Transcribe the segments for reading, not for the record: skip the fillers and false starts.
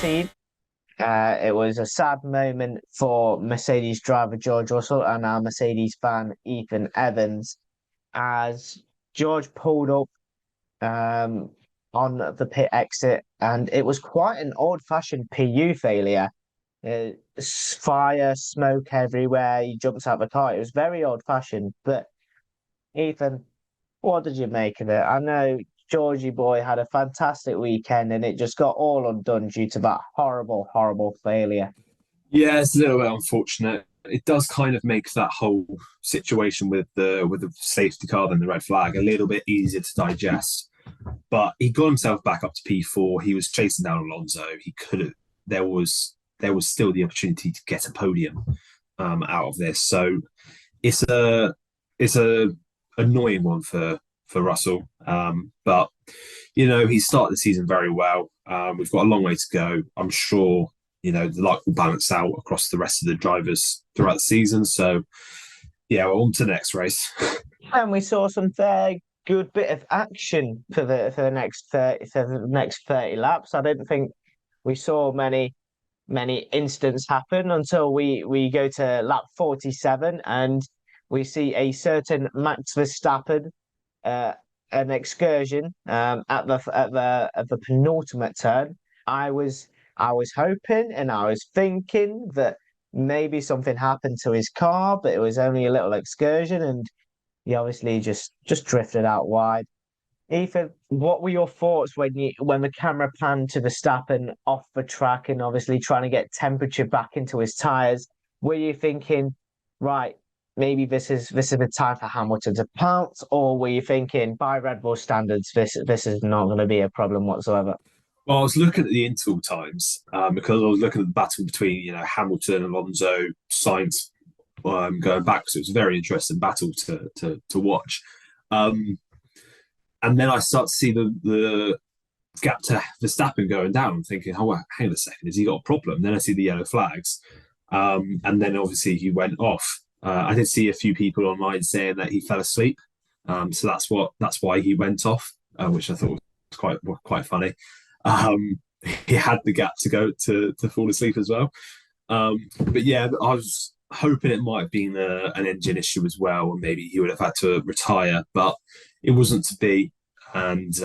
seen, it was a sad moment for Mercedes driver George Russell and our Mercedes fan Ethan Evans as George pulled up on the pit exit, and it was quite an old-fashioned PU failure. Fire, smoke everywhere. He jumps out of the car. It was very old-fashioned. But Ethan, what did you make of it? I know Georgie boy had a fantastic weekend, and it just got all undone due to that horrible, horrible failure. Yeah, it's a little bit unfortunate. It does kind of make that whole situation with the safety car and the red flag a little bit easier to digest. But he got himself back up to P4. He was chasing down Alonso. He could have. There was still the opportunity to get a podium out of this. So it's a annoying one for Russell. But he started the season very well. We've got a long way to go. I'm sure the luck will balance out across the rest of the drivers throughout the season. So yeah, we're on to the next race. And we saw some very good bit of action for the next 30 laps. I didn't think we saw many incidents happen until we go to lap 47 and we see a certain Max Verstappen an excursion at the penultimate turn. I was hoping and I was thinking that maybe something happened to his car, but it was only a little excursion, and he obviously just drifted out wide. Ethan, what were your thoughts when the camera panned to Verstappen off the track and obviously trying to get temperature back into his tyres? Were you thinking, right, maybe this is the time for Hamilton to pounce, or were you thinking, by Red Bull standards, this is not going to be a problem whatsoever? Well, I was looking at the interval times because I was looking at the battle between Hamilton, Alonso, Sainz going back, so it was a very interesting battle to watch. And then I start to see the gap to Verstappen going down. I'm thinking, oh, hang on a second, has he got a problem? Then I see the yellow flags. And then obviously he went off. I did see a few people online saying that he fell asleep. So that's why he went off, which I thought was quite funny. He had the gap to go to fall asleep as well. But yeah, I was hoping it might have been an engine issue as well, and maybe he would have had to retire, but it wasn't to be. And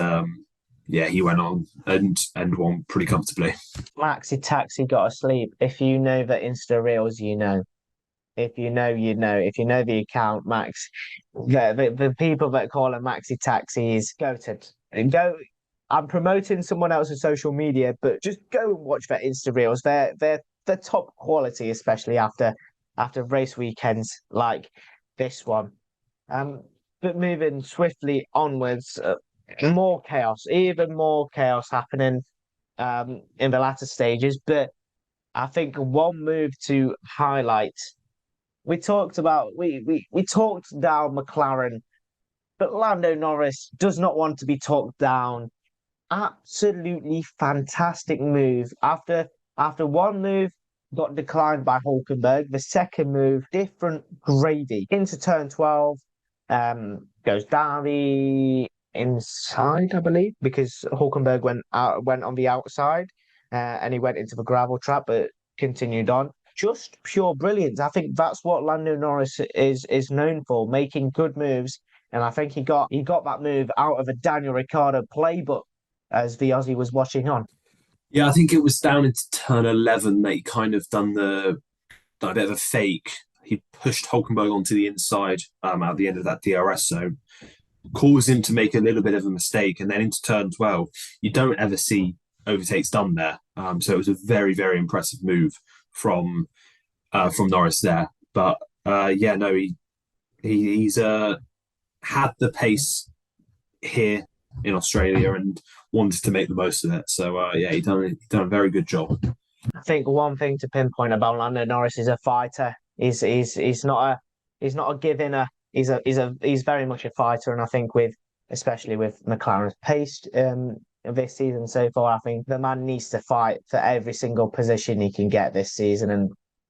he went on and won pretty comfortably. Maxi Taxi got asleep. If you know the Insta Reels, you know. If you know, you know. If you know the account, Max, the people that call him Maxi Taxi is goated. And go. I'm promoting someone else's social media, but just go and watch their Insta Reels. They're top quality, especially after race weekends like this one. But moving swiftly onwards, more chaos, even more chaos happening in the latter stages. But I think one move to highlight, we talked down McLaren, but Lando Norris does not want to be talked down. Absolutely fantastic move. After one move got declined by Hulkenberg, the second move, different gravy. Into turn 12, goes down the inside, I believe, because Hulkenberg went on the outside, and he went into the gravel trap, but continued on. Just pure brilliance. I think that's what Lando Norris is known for, making good moves, and I think he got that move out of a Daniel Ricciardo playbook as the Aussie was watching on. Yeah, I think it was down into turn 11 that he kind of done a bit of a fake. He pushed Hulkenberg onto the inside at the end of that DRS zone, caused him to make a little bit of a mistake, and then into turn 12, you don't ever see overtakes done there. So it was a very, very impressive move from Norris there. But he's had the pace here in Australia and wanted to make the most of it. So he done a very good job. I think one thing to pinpoint about Lando Norris is a fighter. He's not a give-inner. He's very much a fighter, and I think especially with McLaren's pace this season so far, I think the man needs to fight for every single position he can get this season,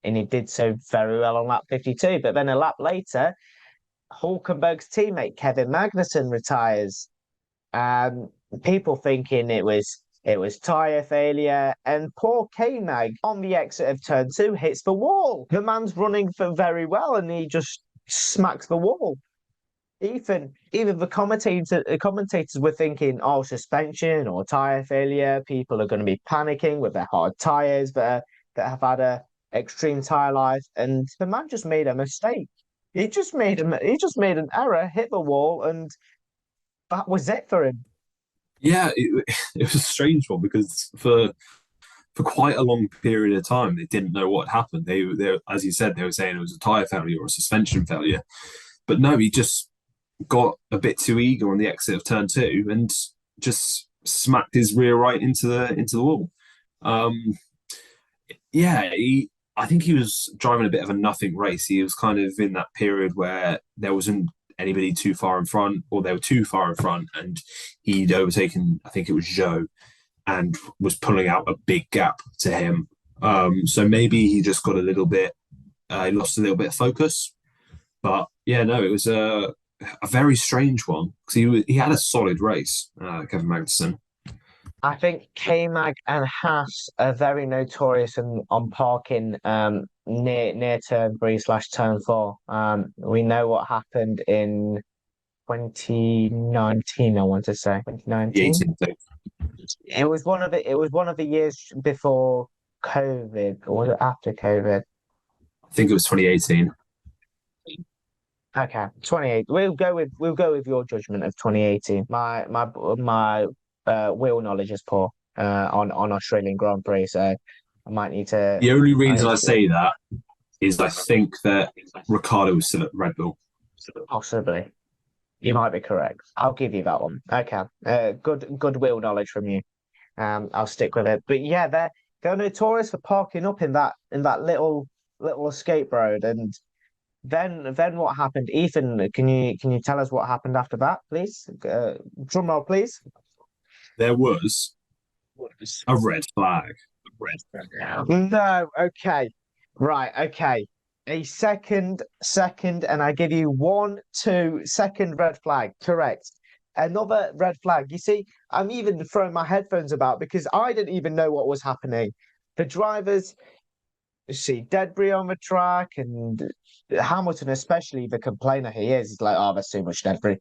and he did so very well on lap 52. But then a lap later, Hulkenberg's teammate Kevin Magnussen retires. People thinking it was It was tyre failure, and poor K-Mag on the exit of turn two hits the wall. The man's running for very well, and he just smacks the wall. Even the commentators were thinking, oh, suspension or tyre failure. People are going to be panicking with their hard tyres that have had a extreme tyre life, and the man just made a mistake. He just made an error, hit the wall, and that was it for him. Yeah, it was a strange one because for quite a long period of time they didn't know what happened. They as you said, they were saying it was a tyre failure or a suspension failure, but no, he just got a bit too eager on the exit of turn two and just smacked his rear right into the wall. Yeah, I think he was driving a bit of a nothing race. He was kind of in that period where there wasn't anybody too far in front, or they were too far in front, and he'd overtaken, I think it was Zhou, and was pulling out a big gap to him. So maybe he just got a little bit, he lost a little bit of focus. But yeah, no, it was a very strange one because he had a solid race, Kevin Magnussen. I think K-Mag and Haas are very notorious on parking near turn three/turn four. We know what happened in 2019, I want to say. 2019. It was one of the years before COVID, or was it after COVID? I think it was 2018. Okay, 28. We'll go with your judgment of 2018. My wheel knowledge is poor on Australian Grand Prix, so I might need to. The only reason I say that is I think that Ricciardo was still at Red Bull. Possibly. You might be correct. I'll give you that one. Okay. Good wheel knowledge from you. I'll stick with it. But yeah, they're notorious for parking up in that little escape road. And then what happened? Ethan, can you tell us what happened after that, please? Drum roll, please. There was a red flag. No, okay. Right, okay. A second, and I give you 1, 2, second red flag. Correct. Another red flag. You see, I'm even throwing my headphones about because I didn't even know what was happening. The drivers, you see debris on the track, and Hamilton, especially the complainer he is, he's like, oh, there's too much debris.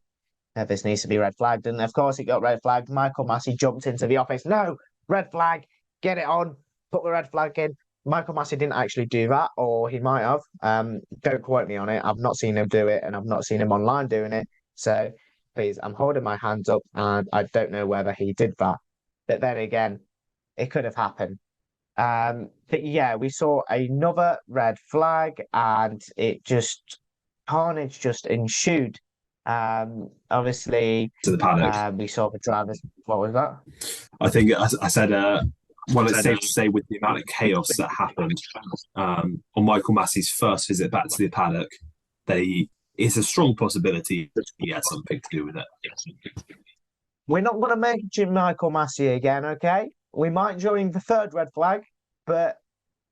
This needs to be red flagged. And of course, it got red flagged. Michael Massey jumped into the office. No, red flag, get it on, put the red flag in. Michael Massey didn't actually do that, or he might have. Don't quote me on it. I've not seen him do it, and I've not seen him online doing it. So please, I'm holding my hands up, and I don't know whether he did that. But then again, it could have happened. But yeah, we saw another red flag, and carnage just ensued. Obviously, to the paddock. We saw the drivers. What was that? I think I said, well, it's safe to say with the amount of chaos that happened on Michael Massey's first visit back to the paddock, it's a strong possibility he had something to do with it. We're not going to mention Michael Massey again, okay? We might join the third red flag, but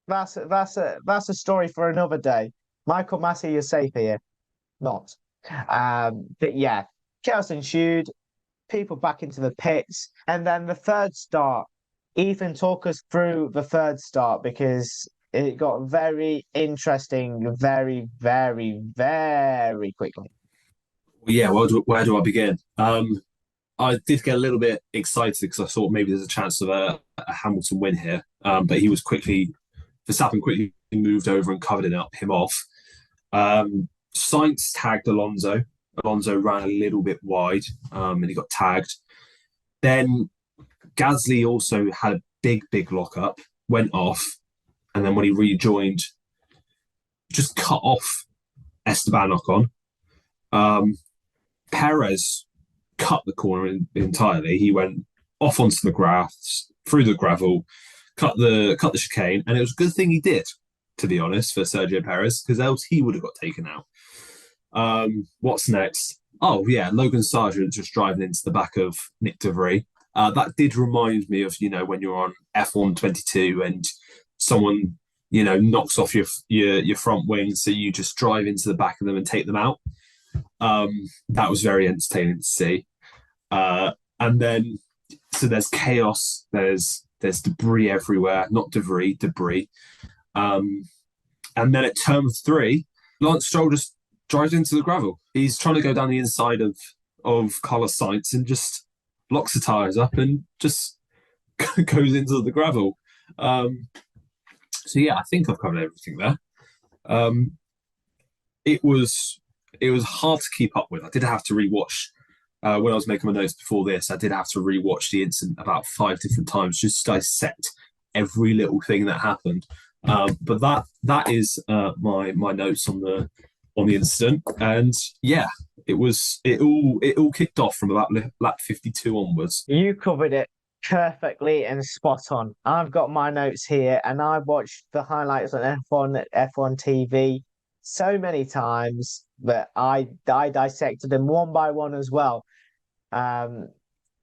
that's a story for another day. Michael Massey is safe here, not. But yeah, chaos ensued, people back into the pits, and then the third start. Ethan, talk us through the third start because it got very interesting very, very, very quickly. Yeah, where do I begin? I did get a little bit excited because I thought maybe there's a chance of a Hamilton win here, but Verstappen quickly moved over and covered him off. Sainz tagged Alonso. Alonso ran a little bit wide, and he got tagged. Then Gasly also had a big lockup, went off, and then when he rejoined, just cut off Esteban Ocon. Perez cut the corner entirely. He went off onto the grass, through the gravel, cut the chicane, and it was a good thing he did, to be honest, for Sergio Perez, because else he would have got taken out. What's next? Oh yeah, Logan Sargent just driving into the back of Nick De Vries. That did remind me of, when you're on F1 22 and someone, knocks off your front wing, so you just drive into the back of them and take them out. That was very entertaining to see. And then So there's chaos. There's debris everywhere. Not debris. Um, and then at turn 3, Lance Stroll just drives into the gravel. He's trying to go down the inside of Carlos Sainz and just locks the tires up and just goes into the gravel. So yeah, I think I've covered everything there. It was hard to keep up with. I did have to rewatch when I was making my notes before this. I did have to rewatch the incident about 5 different times just to dissect every little thing that happened. But that is my notes on the incident, and yeah, it all kicked off from about lap 52 onwards. You covered it perfectly and spot on. I've got my notes here, and I watched the highlights on F1 TV so many times that I dissected them one by one as well.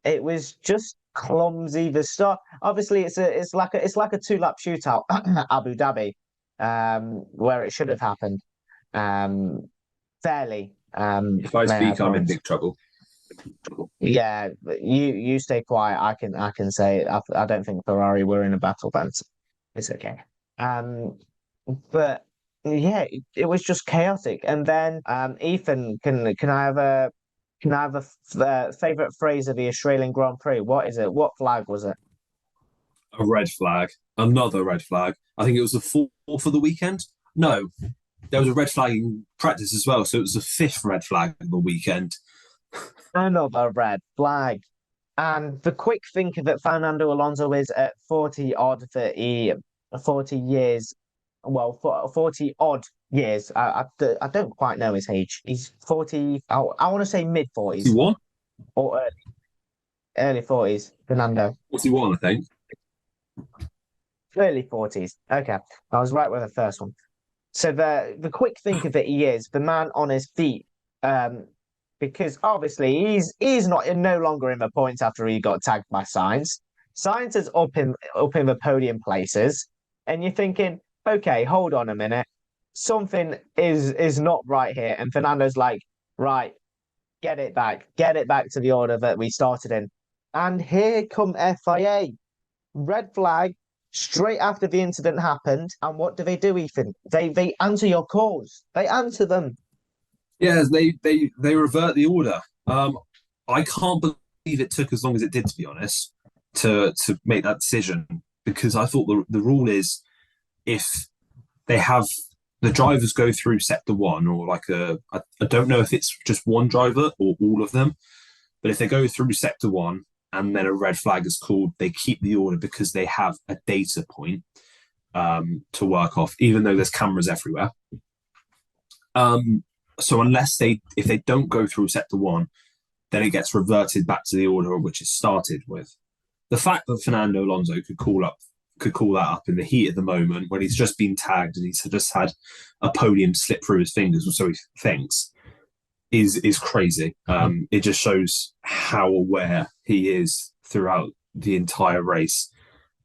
It was just clumsy. The start, obviously, it's like a 2-lap shootout, Abu Dhabi, where it should have happened. Fairly. If I speak, I'm in big trouble. Yeah, you stay quiet. I can say I don't think Ferrari were in a battle, but it's okay. But yeah, it was just chaotic. And then Ethan, can I have a favorite phrase of the Australian Grand Prix? What is it? What flag was it? A red flag. Another red flag. I think it was the 4th of the weekend. No, there was a red flag in practice as well, so it was the 5th red flag of the weekend. Another red flag. And the quick think of it, Fernando Alonso is at 40 years. Well, 40 odd years. I don't quite know his age. He's 40. I want to say mid 40s. 41? Or early 40s. Fernando. 41, I think. Early 40s. Okay. I was right with the first one. So the quick think of it, he is the man on his feet. Because obviously he's no longer in the points after he got tagged by Sainz. Sainz is up in the podium places, and you're thinking, okay, hold on a minute, something is not right here. And Fernando's like, right, get it back to the order that we started in. And here come FIA, red flag straight after the incident happened. And what do, Ethan? They answer your calls. They answer them. Yeah, they revert the order. I can't believe it took as long as it did, to be honest, to make that decision, because I thought the rule is if they have the drivers go through sector 1, or like I don't know if it's just one driver or all of them, but if they go through sector 1 and then a red flag is called, they keep the order because they have a data point to work off, even though there's cameras everywhere. So if they don't go through sector 1, then it gets reverted back to the order which it started with. The fact that Fernando Alonso could call that up in the heat of the moment when he's just been tagged and he's just had a podium slip through his fingers, or so he thinks, is crazy. It just shows how aware he is throughout the entire race,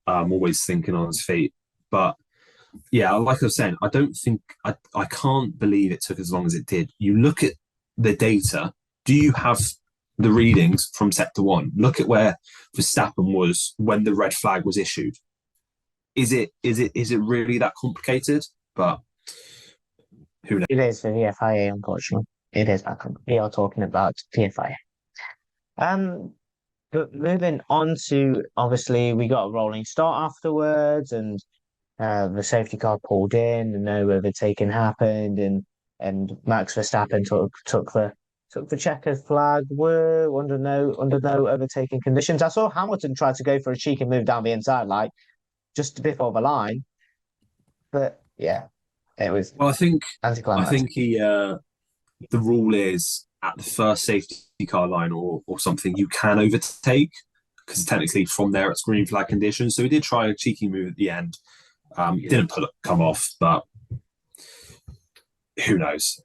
always thinking on his feet. But yeah, like I was saying, I can't believe it took as long as it did. You look at the data. Do you have the readings from sector 1? Look at where Verstappen was when the red flag was issued. Is it really that complicated? But who knows? It is for the FIA, unfortunately. It is. We are talking about the FIA. But moving on to, obviously, we got a rolling start afterwards, and the safety car pulled in, and no overtaking happened, and Max Verstappen took the checkered flag. Were under no overtaking conditions. I saw Hamilton try to go for a cheeky move down the inside, like just before the line, but yeah, it was. Well, I think anticlimactic. The rule is at the first safety car line or something, you can overtake, because technically from there it's green flag conditions. So he did try a cheeky move at the end. Didn't come off, but who knows?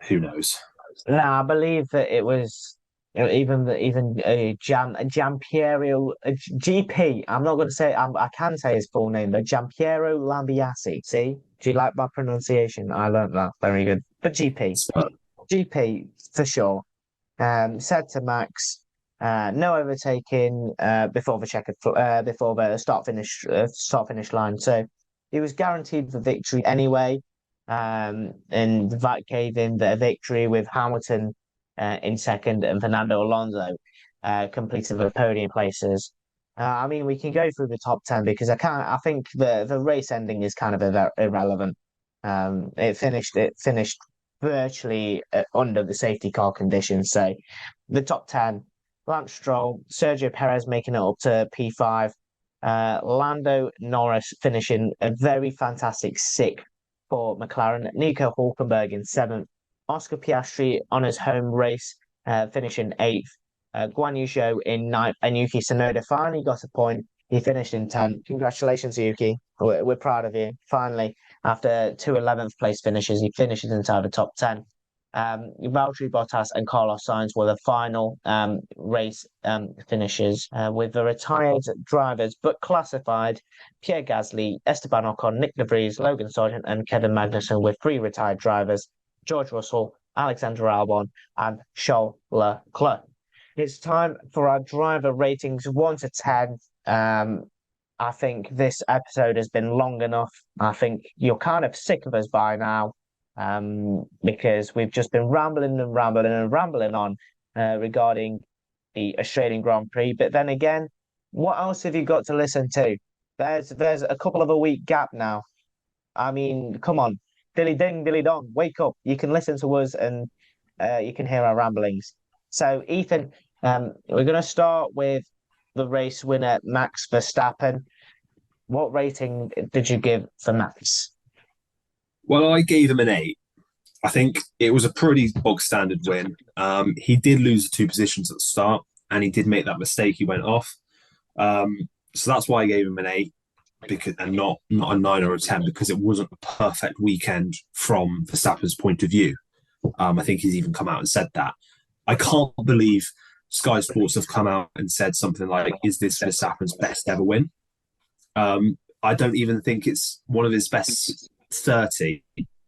No, I believe that it was even Giampiero GP. I'm not going to say I can say his full name, but Giampiero Lambiase. See, do you like my pronunciation? I learned that. Very good. But GP for sure. Said to Max, No overtaking before the start finish line. So he was guaranteed the victory anyway, and that gave him the victory with Hamilton in second and Fernando Alonso completing the podium places. I mean, we can go through the top 10 because I think the race ending is kind of irrelevant. It finished virtually under the safety car conditions. So the top 10, Lance Stroll, Sergio Perez making it up to P5, Lando Norris finishing a very fantastic sixth for McLaren, Nico Hulkenberg in seventh, Oscar Piastri on his home race, finishing eighth, Guan Yu Zhou in ninth, and Yuki Tsunoda finally got a point. He finished in 10th. Congratulations, Yuki. We're proud of you. Finally, after two 11th place finishes, he finishes inside the top 10. Valtteri Bottas and Carlos Sainz were the final race finishers, with the retired drivers but classified Pierre Gasly, Esteban Ocon, Nick De Vries, Logan Sargent, and Kevin Magnussen, with three retired drivers: George Russell, Alexander Albon, and Charles Leclerc. It's time for our driver ratings 1 to 10. I think this episode has been long enough. I think you're kind of sick of us by now, because we've just been rambling and rambling and rambling on regarding the Australian Grand Prix. But then again, what else have you got to listen to? There's a couple of a week gap now. I mean, come on, dilly ding, dilly dong, wake up. You can listen to us and you can hear our ramblings. So, Ethan, we're going to start with the race winner, Max Verstappen. What rating did you give for Max? Well, I gave him an 8. I think it was a pretty bog standard win. He did lose the two positions at the start, and he did make that mistake. He went off. So that's why I gave him an 8, and not a 9 or a 10, because it wasn't a perfect weekend from Verstappen's point of view. I think he's even come out and said that. I can't believe Sky Sports have come out and said something like, "Is this Verstappen's best ever win?" I don't even think it's one of his best 30,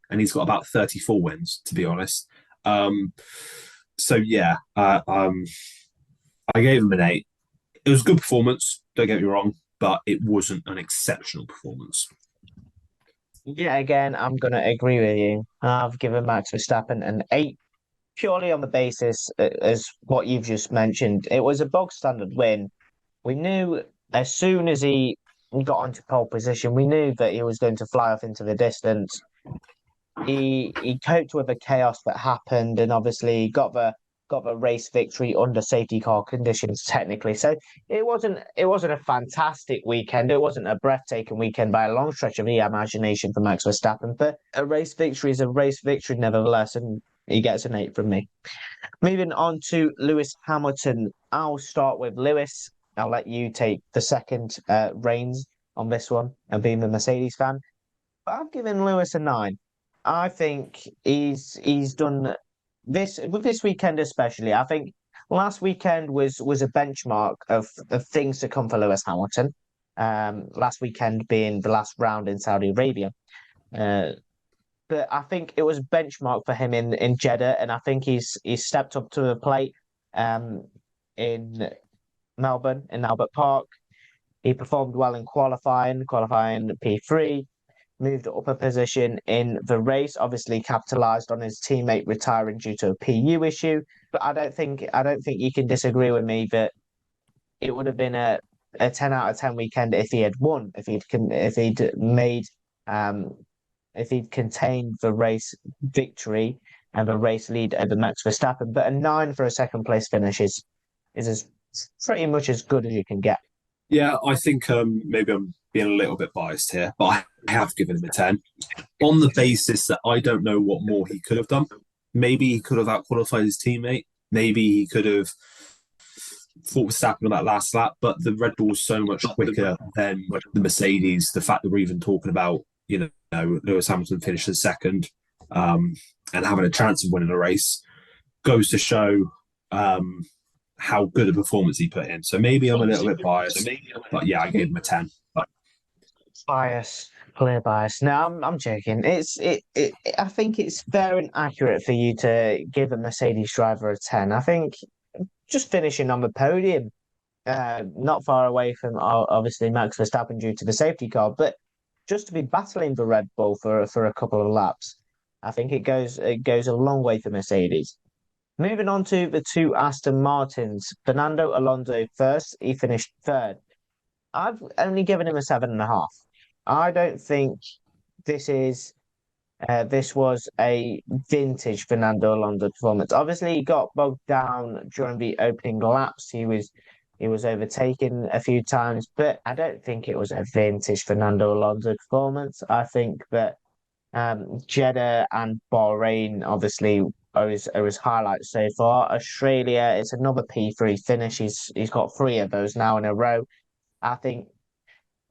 and he's got about 34 wins, to be honest. So yeah, I gave him an 8. It was a good performance, don't get me wrong, but it wasn't an exceptional performance. Yeah, again, I'm going to agree with you. I've given Max Verstappen an 8, purely on the basis as what you've just mentioned. It was a bog standard win. We knew as soon as he got onto pole position, we knew that he was going to fly off into the distance. He coped with the chaos that happened, and obviously got the race victory under safety car conditions technically. So it wasn't a fantastic weekend. It wasn't a breathtaking weekend by a long stretch of the imagination for Max Verstappen, but a race victory is a race victory nevertheless, and he gets an 8 from me. Moving on to Lewis Hamilton. I'll start with Lewis. I'll let you take the second reins on this one and being a Mercedes fan. But I've given Lewis a 9. I think he's done this with this weekend especially. I think last weekend was a benchmark of things to come for Lewis Hamilton. Last weekend being the last round in Saudi Arabia. But I think it was a benchmark for him in Jeddah, and I think he's stepped up to the plate in Melbourne, in Albert Park. He performed well in qualifying P3, moved up a position in the race, obviously capitalized on his teammate retiring due to a PU issue. But I don't think you can disagree with me that it would have been a 10 out of 10 weekend if he had won, if he'd contained the race victory and the race lead over Max Verstappen. But a 9 for a second place finish is as pretty much as good as you can get. Yeah, I think maybe I'm being a little bit biased here, but I have given him a 10 on the basis that I don't know what more he could have done. Maybe he could have outqualified his teammate. Maybe he could have fought Verstappen on that last lap, but the Red Bull was so much quicker than the Mercedes. The fact that we're even talking about, Lewis Hamilton finishing second and having a chance of winning a race goes to show how good a performance he put in. So maybe I'm a little bit biased, but yeah, I gave him a 10. Clear bias. No, I'm joking. I think it's fair and accurate for you to give a Mercedes driver a 10. I think just finishing on the podium, not far away from obviously Max Verstappen due to the safety car, but just to be battling for Red Bull for a couple of laps, I think it goes a long way for Mercedes. Moving on to the two Aston Martins, Fernando Alonso first, he finished third. I've only given him a 7.5. I don't think this is this was a vintage Fernando Alonso performance. Obviously, he got bogged down during the opening laps. He was overtaken a few times, but I don't think it was a vintage Fernando Alonso performance. I think that Jeddah and Bahrain obviously are his highlights so far. Australia, it's another P3 finish. He's got three of those now in a row. I think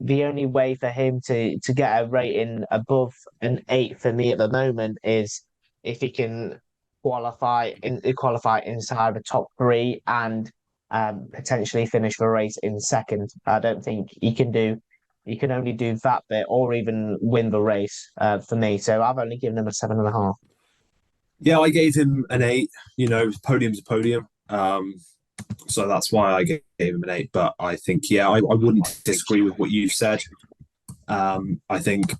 the only way for him to get a rating above an 8 for me at the moment is if he can qualify inside the top three and potentially finish the race in second. I don't think he can only do that bit or even win the race for me. So I've only given him a 7.5. Yeah, I gave him an 8. Podium's a podium. So that's why I gave him an 8. But I think, yeah, I wouldn't disagree with what you've said. I think,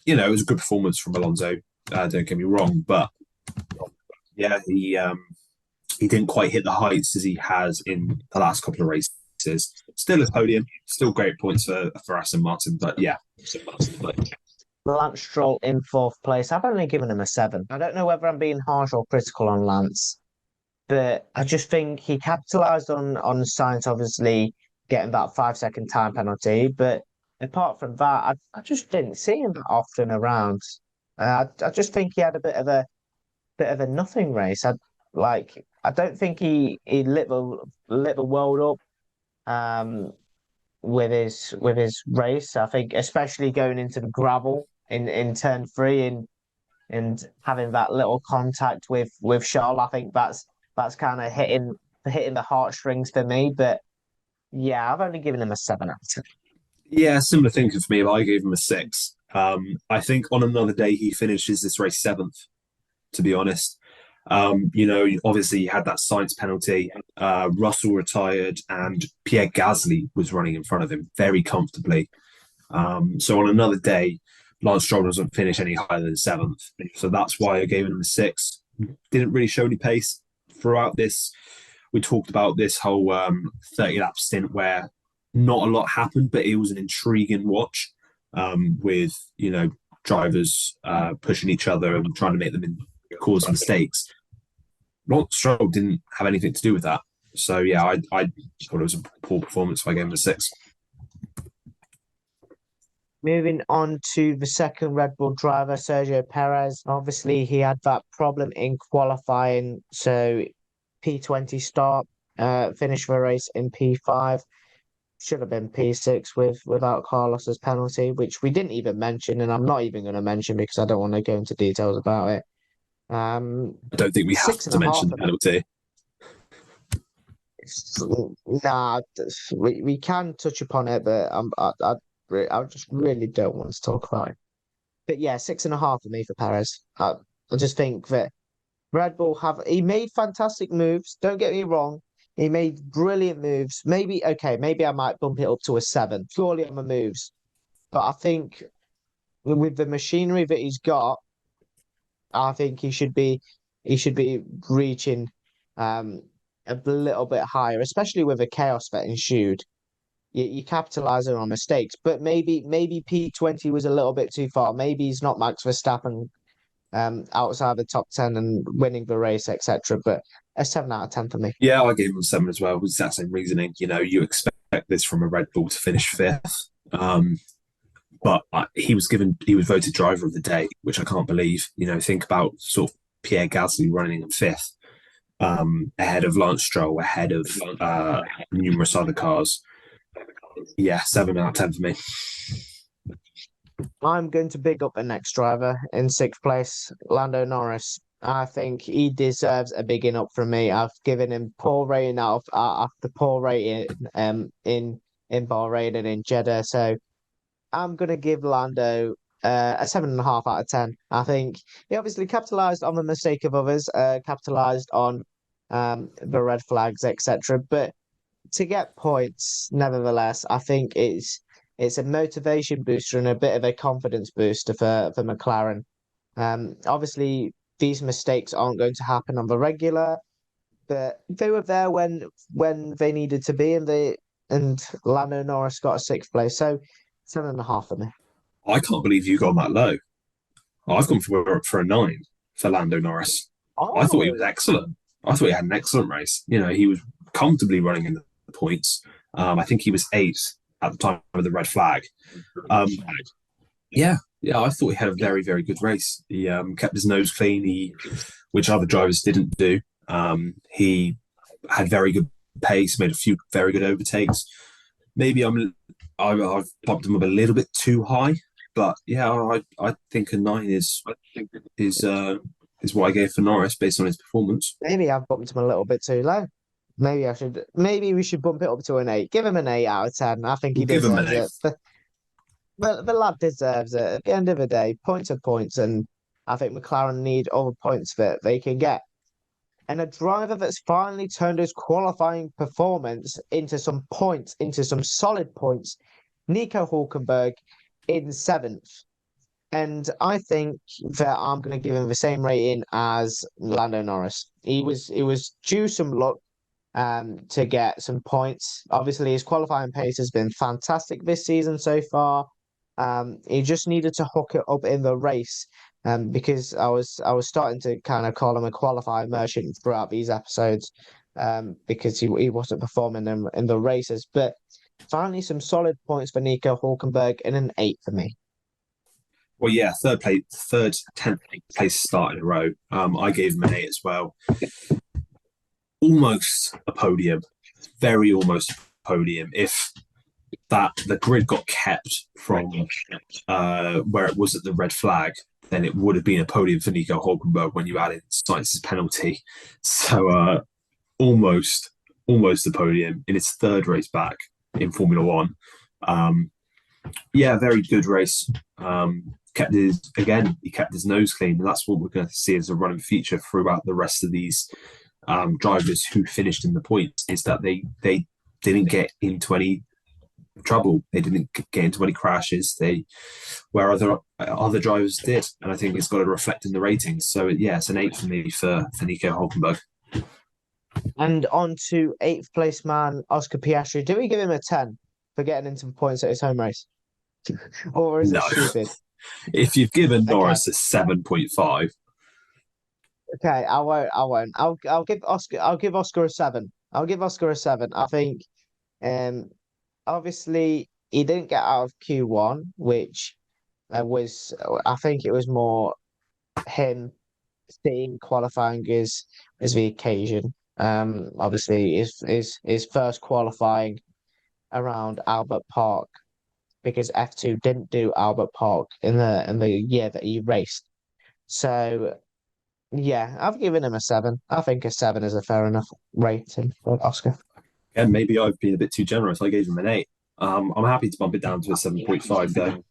it was a good performance from Alonso. Don't get me wrong, but yeah, he didn't quite hit the heights as he has in the last couple of races. Still a podium, still great points for Aston Martin, but yeah. Lance Stroll in fourth place. I've only given him a 7. I don't know whether I'm being harsh or critical on Lance, but I just think he capitalised on Sainz obviously getting that 5-second time penalty. But apart from that, I just didn't see him that often around. I just think he had a bit of a nothing race. I don't think he lit the world up with his race. I think especially going into the gravel in turn three and having that little contact with Charles. I think that's kind of hitting the heartstrings for me. But yeah, I've only given him a 7 out of 10. Yeah, similar thinking for me, but I gave him a 6. I think on another day he finishes this race 7th, to be honest. Obviously he had that Sainz penalty. Russell retired, and Pierre Gasly was running in front of him very comfortably. So on another day, Lance Stroll doesn't finish any higher than 7th. So that's why I gave him a 6. Didn't really show any pace throughout this. We talked about this whole 30-lap stint where not a lot happened, but it was an intriguing watch with, drivers pushing each other and trying to make them cause mistakes. Lance Stroll didn't have anything to do with that. So, yeah, I thought it was a poor performance, so I gave him a 6. Moving on to the second Red Bull driver, Sergio Perez. Obviously, he had that problem in qualifying, so P20 start, finished the race in P5. Should have been P6 without Carlos's penalty, which we didn't even mention, and I'm not even going to mention because I don't want to go into details about it. I don't think we have to mention the penalty. Nah, we can touch upon it, but I just really don't want to talk about it. But yeah, 6.5 for me for Perez. I just think that Red Bull he made fantastic moves. Don't get me wrong. He made brilliant moves. Maybe I might bump it up to a 7, purely on the moves. But I think with the machinery that he's got, I think he should be reaching a little bit higher, especially with the chaos that ensued. You capitalizing on mistakes, but maybe P20 was a little bit too far. Maybe he's not Max Verstappen outside the top 10 and winning the race, etc. But a 7 out of 10 for me. Yeah, I gave him a 7 as well. It was that same reasoning. You expect this from a Red Bull to finish 5th. But he was voted driver of the day, which I can't believe. Think about sort of Pierre Gasly running in 5th, ahead of Lance Stroll, ahead of numerous other cars. Yeah, 7 out of 10 for me. I'm going to big up the next driver in 6th place, Lando Norris. I think he deserves a bigging up from me. I've given him poor rating after poor rating in Bahrain and in Jeddah. So I'm going to give Lando a 7.5 out of 10. I think he obviously capitalised on the mistake of others, capitalised on the red flags, etc. But to get points, nevertheless, I think it's a motivation booster and a bit of a confidence booster for McLaren. Obviously, these mistakes aren't going to happen on the regular, but they were there when they needed to be, and Lando Norris got a sixth place, so 7.5 for me. I can't believe you got that low. I've gone for a 9 for Lando Norris. I thought he was excellent. I thought he had an excellent race. He was comfortably running in the points. I think he was 8th at the time of the red flag. Yeah, I thought he had a very, very good race. He kept his nose clean, which other drivers didn't do. He had very good pace, made a few very good overtakes. Maybe I've bumped him up a little bit too high, but yeah, I think a 9 is what I gave for Norris based on his performance. Maybe I've bumped him a little bit too low. Maybe we should bump it up to an 8. Give him an 8 out of 10. I think he deserves it. But the lad deserves it. At the end of the day, points are points, and I think McLaren need all the points that they can get. And a driver that's finally turned his qualifying performance into some points, into some solid points, Nico Hulkenberg in 7th. And I think that I'm going to give him the same rating as Lando Norris. He was due some luck to get some points. Obviously, his qualifying pace has been fantastic this season so far. He just needed to hook it up in the race, because I was starting to kind of call him a qualifying merchant throughout these episodes, because he wasn't performing in the races. But finally, some solid points for Nico Hulkenberg and an 8 for me. Well, yeah, third, 10th place start in a row. I gave him an 8 as well. Almost a podium, very almost a podium. If the grid got kept from where it was at the red flag, then it would have been a podium for Nico Hulkenberg when you added Sainz's penalty. So almost a podium in his 3rd race back in Formula One. Very good race. He kept his nose clean, and that's what we're going to see as a running feature throughout the rest of these drivers who finished in the points, is that they didn't get into any trouble. They didn't get into any crashes. Where other drivers did, and I think it's got to reflect in the ratings. So it's an 8 for me for Nico Hulkenberg. And on to 8th place man Oscar Piastri. Do we give him a 10 for getting into the points at his home race, or is it stupid? If you've given Norris a 7.5. Okay, I won't. I'll give Oscar a 7. I'll give Oscar a 7. I think, obviously he didn't get out of Q1, which I think it was more him seeing qualifying as the occasion. Obviously his first qualifying around Albert Park, because F2 didn't do Albert Park in the year that he raced. So yeah, I've given him a 7. I think a 7 is a fair enough rating for Oscar. And maybe I've been a bit too generous. I gave him an 8. I'm happy to bump it down to a 7.5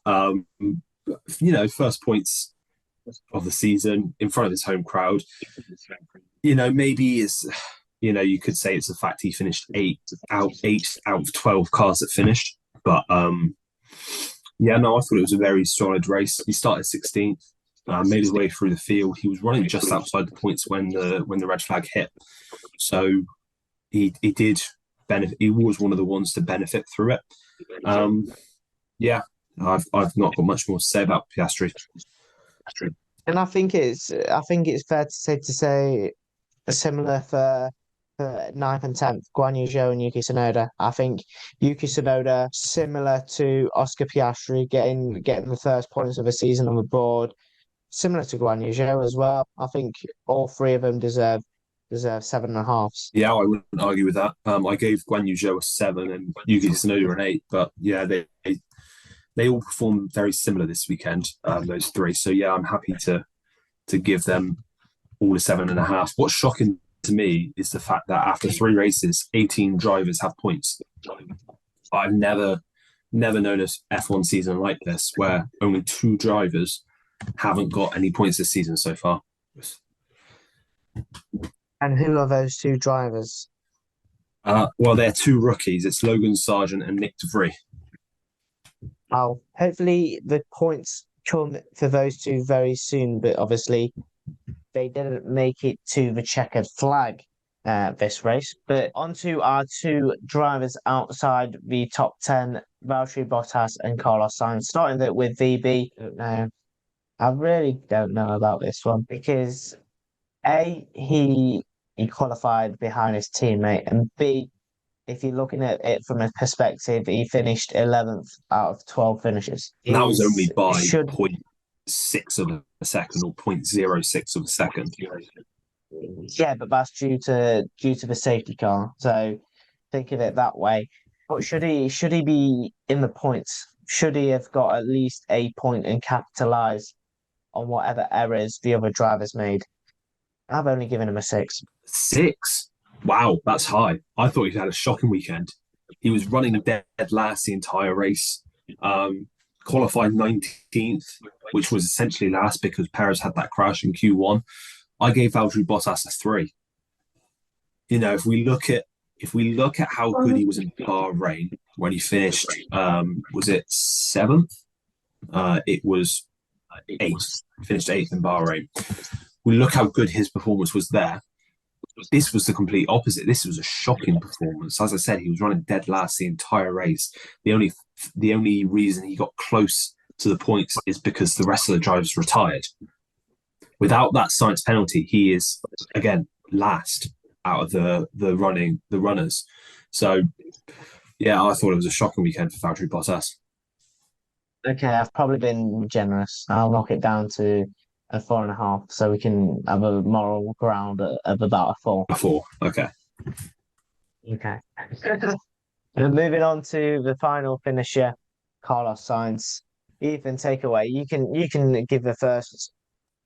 though. First points of the season in front of his home crowd. Maybe you could say it's the fact he finished 8 out of 12 cars that finished. But I thought it was a very solid race. He started 16th, made his way through the field. He was running just outside the points when the red flag hit. So he did benefit. He was one of the ones to benefit through it. I've not got much more to say about Piastri. And I think it's fair to say similar for 9th and 10th, Guan Yu Zhou and Yuki Tsunoda. I think Yuki Tsunoda, similar to Oscar Piastri, getting the first points of the season on the board, similar to Guan Yu Zhou as well. I think all 3 of them deserve 7.5s. Yeah, I wouldn't argue with that. I gave Guan Yu Zhou a 7 and Yuki Tsunoda an 8, but yeah, they all performed very similar this weekend, those 3. So yeah, I'm happy to give them all a 7.5. What's shocking to me is the fact that after 3 races, 18 drivers have points. I've never known an F1 season like this where only 2 drivers haven't got any points this season so far. And who are those two drivers? Well, they're two rookies. It's Logan Sargent and Nick DeVries. Oh, hopefully the points come for those two very soon, but obviously they didn't make it to the checkered flag this race. But onto our two drivers outside the top 10, Valtteri Bottas and Carlos Sainz. Starting with VB. No, I really don't know about this one because A, he qualified behind his teammate, and B, if you're looking at it from a perspective, he finished 11th out of 12 finishes. And that was only by Should 0.6 of a second or 0.06 of a second. Yeah, but that's due to the safety car. So think of it that way. But should he be in the points? Should he have got at least a point and capitalize on whatever errors the other drivers made? I've only given him a 6. 6? Wow, that's high. I thought he had a shocking weekend. He was running dead last the entire race. Qualified 19th, which was essentially last because Perez had that crash in Q1. I gave Valtteri Bottas a 3. You know, if we look at how good he was in Bahrain when he finished, was it 7th? It was 8th. Finished 8th in Bahrain. We look how good his performance was there. This was the complete opposite. This was a shocking performance. As I said, he was running dead last the entire race. The only reason he got close to the points is because the rest of the drivers retired. Without that Sainz penalty, he is again last out of the runners. So yeah, I thought it was a shocking weekend for Valtteri Bottas. Okay, I've probably been generous. I'll knock it down to a 4.5, so we can have a moral ground of about a 4. A 4, okay. Okay. And moving on to the final finisher, Carlos Sainz. Ethan, take away. You can give the first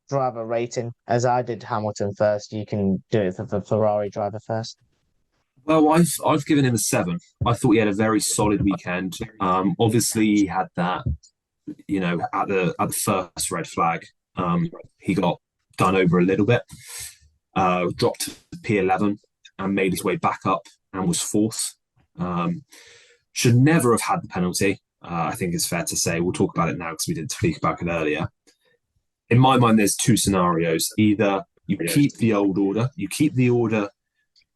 driver rating, as I did Hamilton first. You can do it for the Ferrari driver first. Well, I've given him a 7. I thought he had a very solid weekend. Obviously, he had that, you know, at the first red flag, he got done over a little bit, dropped to P11 and made his way back up and was 4th. Should never have had the penalty. I think it's fair to say. We'll talk about it now because we didn't speak about it earlier. In my mind, there's two scenarios. Either you keep the old order,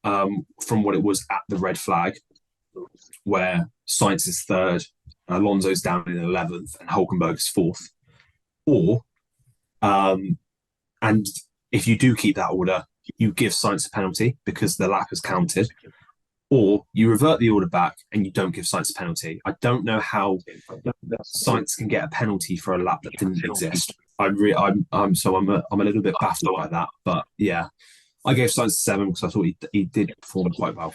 from what it was at the red flag, where Sainz is 3rd, Alonso's down in 11th, and Hulkenberg is 4th. Or, and if you do keep that order, you give Sainz a penalty because the lap has counted. Or you revert the order back and you don't give Sainz a penalty. I don't know how Sainz can get a penalty for a lap that didn't exist. I'm a little bit baffled by that. But yeah, I gave Sainz a 7 because I thought he did perform quite well.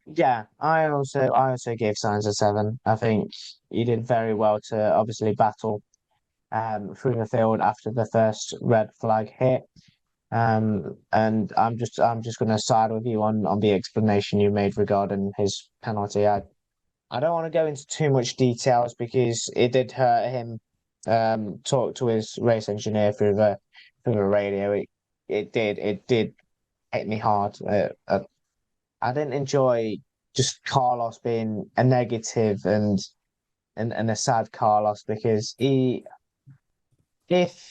Yeah, I also gave Sainz a 7. I think he did very well to obviously battle through the field after the first red flag hit. And I'm just going to side with you on the explanation you made regarding his penalty. I don't want to go into too much details because it did hurt him. Talk to his race engineer through the radio. It did hit me hard. I didn't enjoy just Carlos being a negative and a sad Carlos because if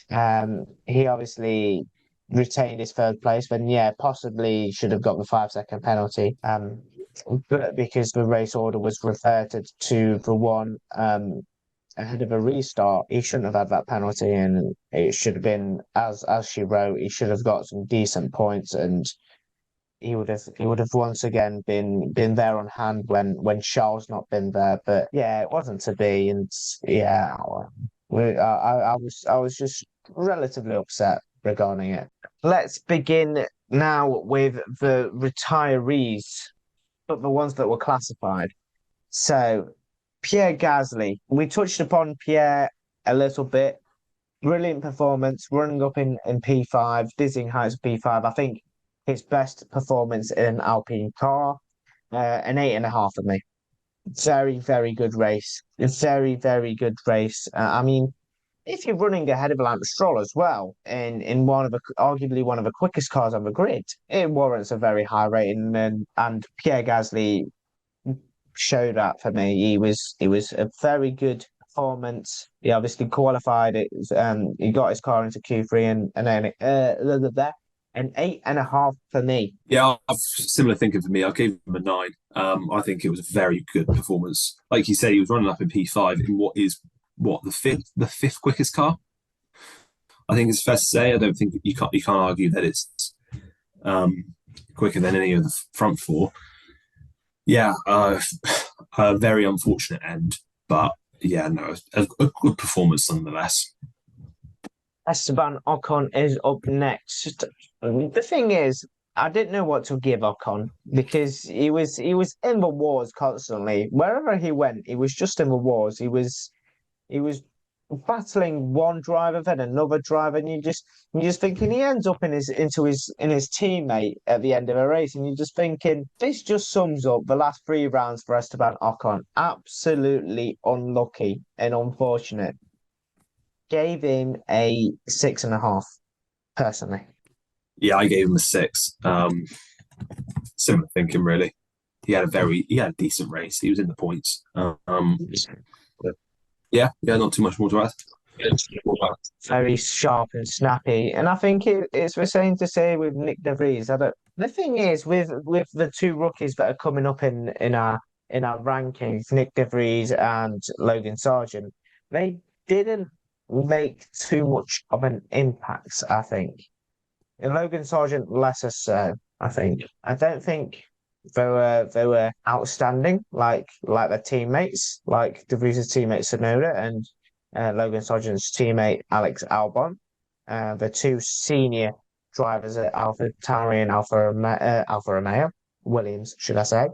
he obviously retained his 3rd place, then yeah, possibly should have got the 5-second penalty. But because the race order was reverted to the one ahead of a restart, he shouldn't have had that penalty, and it should have been as she wrote. He should have got some decent points, and he would have once again been there on hand when Charles not been there. But yeah, it wasn't to be, and yeah, I was just relatively upset regarding it. Let's begin now with the retirees, but the ones that were classified. So, Pierre Gasly. We touched upon Pierre a little bit. Brilliant performance, running up in P5, dizzying heights of P5. I think his best performance in an Alpine car. An 8.5 for me. Very, very good race. A very, very good race. I mean, if you're running ahead of Lance Stroll as well, in arguably one of the quickest cars on the grid, it warrants a very high rating. And Pierre Gasly showed that for me. He was a very good performance. He obviously qualified it. He got his car into Q3 and then an 8.5 for me. Yeah, similar thinking for me. I gave him a 9. I think it was a very good performance. Like you said, he was running up in P5 in the fifth quickest car. I think it's fair to say. I don't think you can't argue that it's quicker than any of the front four. Yeah, a very unfortunate end, but yeah, no, a good performance nonetheless. Esteban Ocon is up next. The thing is, I didn't know what to give Ocon because he was in the wars constantly. Wherever he went, he was just in the wars. He was battling one driver then another driver, and you're just thinking he ends up in his teammate at the end of a race, and you're just thinking this just sums up the last 3 rounds for Esteban Ocon. Absolutely unlucky and unfortunate. Gave him a 6.5 personally. Yeah, I gave him a 6. Similar thinking, really. He had a decent race. He was in the points. Yeah, not too much more to add. Very sharp and snappy, and I think it's the same to say with Nick De Vries. The thing is with the 2 rookies that are coming up in our rankings, Nick De Vries and Logan Sargent, they didn't make too much of an impact, I think. And Logan Sargent less so, I think. I don't think they were outstanding like their teammates, like De Vries' teammate Tsunoda and Logan Sargent's teammate Alex Albon, the 2 senior drivers at AlphaTauri and Alfa Romeo Williams, should I say,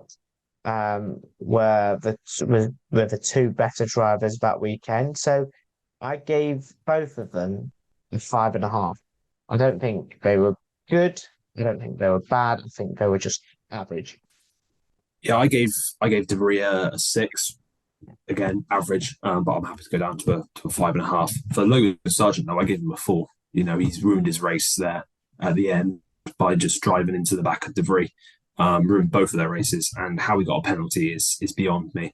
were the 2 better drivers that weekend. So I gave both of them a 5.5. I don't think they were good. I don't think they were bad. I think they were just average. Yeah, I gave De Vries a 6. Again, average, but I'm happy to go down to a 5.5. For Logan Sargent, though, I gave him a 4. He's ruined his race there at the end by just driving into the back of De Vries. Ruined both of their races, and how he got a penalty is beyond me.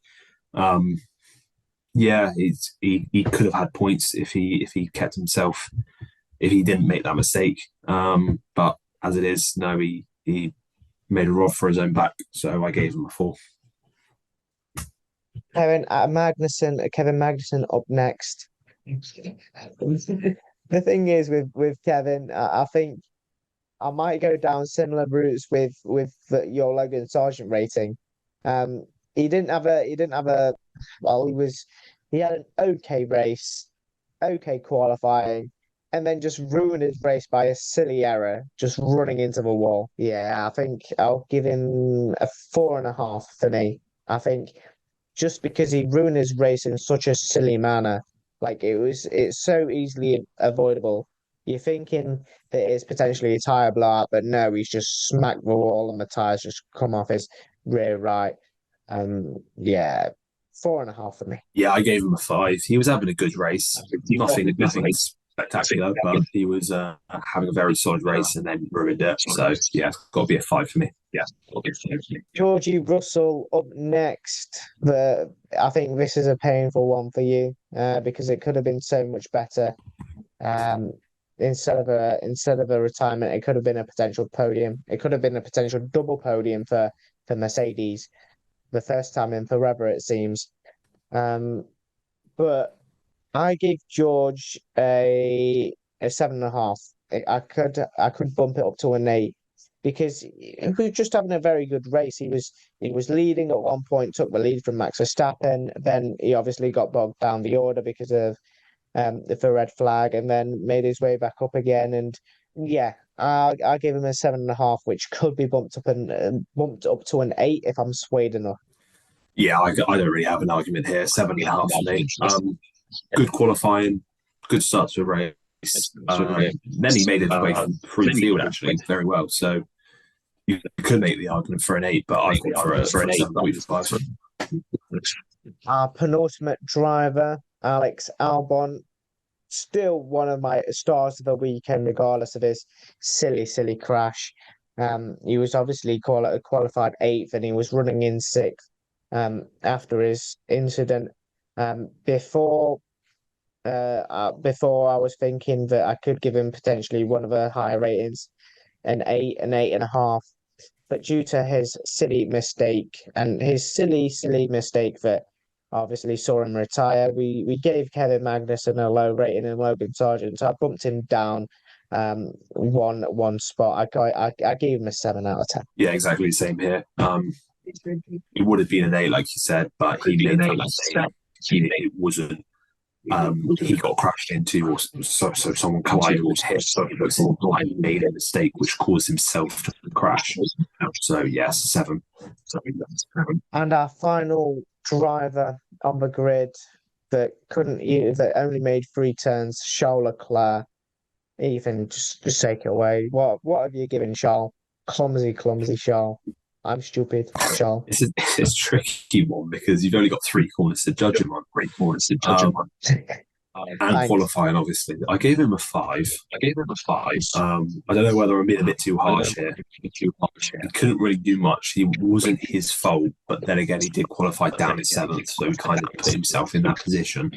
Yeah, he could have had points if he kept himself, if he didn't make that mistake. But as it is, no, he made a rod for his own back, so I gave him a 4. Kevin Magnussen up next. The thing is with Kevin, I think I might go down similar routes with your Logan Sargent rating. He didn't have a well, he had an okay race, okay qualifying, and then just ruined his race by a silly error, just running into the wall. Yeah, I think I'll give him a 4.5 for me. I think just because he ruined his race in such a silly manner, like it's so easily avoidable. You're thinking that it's potentially a tyre blowout, but no, he's just smacked the wall and the tyres just come off his rear right. Yeah, 4.5 for me. Yeah, I gave him a 5. He was having a good race. Nothing spectacular, but he was having a very solid race and then ruined it. So yeah, it's got to be a 5 for me. Yeah. Georgie Russell up next. I think this is a painful one for you because it could have been so much better. Instead of a retirement, it could have been a potential podium. It could have been a potential double podium for Mercedes, the first time in forever, it seems. But I gave George a 7.5. I could bump it up to an 8 because he was just having a very good race. He was leading at one point, took the lead from Max Verstappen. Then he obviously got bogged down the order because of the red flag, and then made his way back up again. And yeah, I gave him a 7.5, which could be bumped up to an 8 if I'm swayed enough. Yeah, I don't really have an argument here. 7.5 for me. Good qualifying, good start to a race. Then he made his way through the field actually very well. So you could make the argument for an 8, but I've gone for an 8.5. Our penultimate driver, Alex Albon, still one of my stars of the weekend, regardless of his silly crash. He was obviously qualified eighth, and he was running in sixth. After his incident, before before I was thinking that I could give him potentially one of the higher ratings, an 8.5. But due to his silly mistake and his silly mistake that obviously saw him retire, we gave Kevin Magnussen a low rating and Logan Sargent. So I bumped him down one spot. I gave him a 7 out of 10. Yeah, exactly the same here. It would have been an 8, like you said, but he made that mistake. It wasn't. He got crashed into, or so someone collided with him. So he made a mistake which caused himself to crash. So yes, 7. And our final driver on the grid that only made 3 turns, Charles Leclerc. Ethan, just take it away. What have you given Charles? Clumsy Charles. I'm stupid, Charles. It's a tricky one because you've only got 3 corners to judge him on. And qualifying, obviously. I gave him a 5. I don't know whether I'm being a bit too harsh here. He couldn't really do much. It wasn't his fault, but then again, he did qualify down at 7th, so he kind of put himself in that position.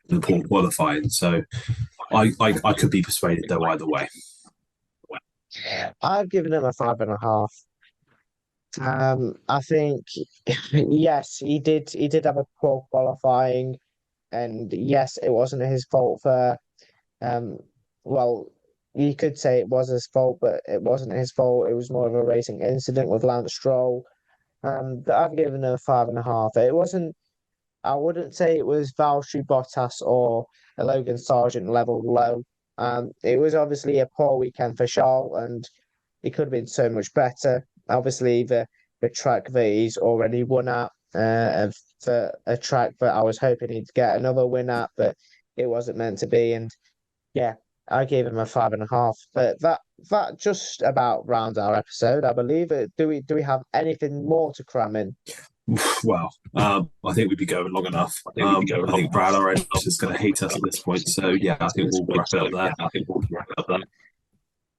The poor qualifying. So I could be persuaded though either way. I've given him a 5.5. I think yes, he did have a poor qualifying, and yes, it wasn't his fault for well, you could say it was his fault, but it wasn't his fault. It was more of a racing incident with Lance Stroll. But I've given him a 5.5. It wasn't, I wouldn't say it was Valtteri Bottas or a Logan Sargent level low. It was obviously a poor weekend for Charles, and it could have been so much better. Obviously, the track that he's already won at, for a track that I was hoping he'd get another win at, but it wasn't meant to be. And yeah, I gave him a 5.5. But that just about rounds our episode, I believe. Do we have anything more to cram in? Well, I think we'd be going long enough. I think Brad already is going to hate us at this point. So yeah, I think we'll wrap it up there.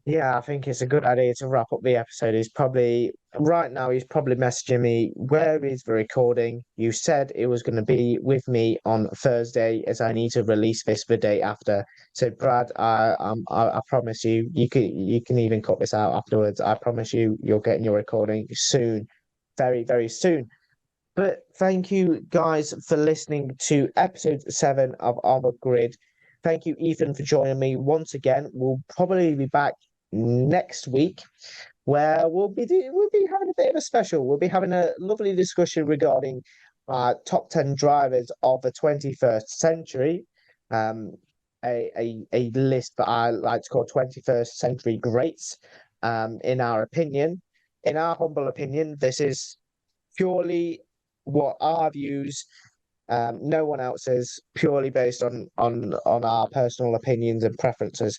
Yeah, I think it's a good idea to wrap up the episode. He's probably messaging me, where is the recording? You said it was going to be with me on Thursday, as I need to release this the day after. So Brad, I promise you, you can even cut this out afterwards. I promise you, you're getting your recording soon, very, very soon. But thank you guys for listening to episode 7 of On the Grid. Thank you, Ethan, for joining me once again. We'll probably be back next week, where we'll be having a bit of a special. We'll be having a lovely discussion regarding top 10 drivers of the 21st century. A list that I like to call 21st century greats. In our humble opinion, this is purely what our views, no one else's, purely based on our personal opinions and preferences.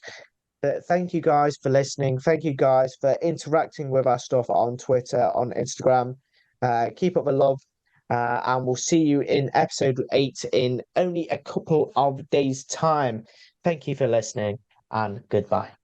But thank you guys for listening. Thank you guys for interacting with our stuff on Twitter, on Instagram. Keep up the love. And we'll see you in episode 8 in only a couple of days' time. Thank you for listening, and goodbye.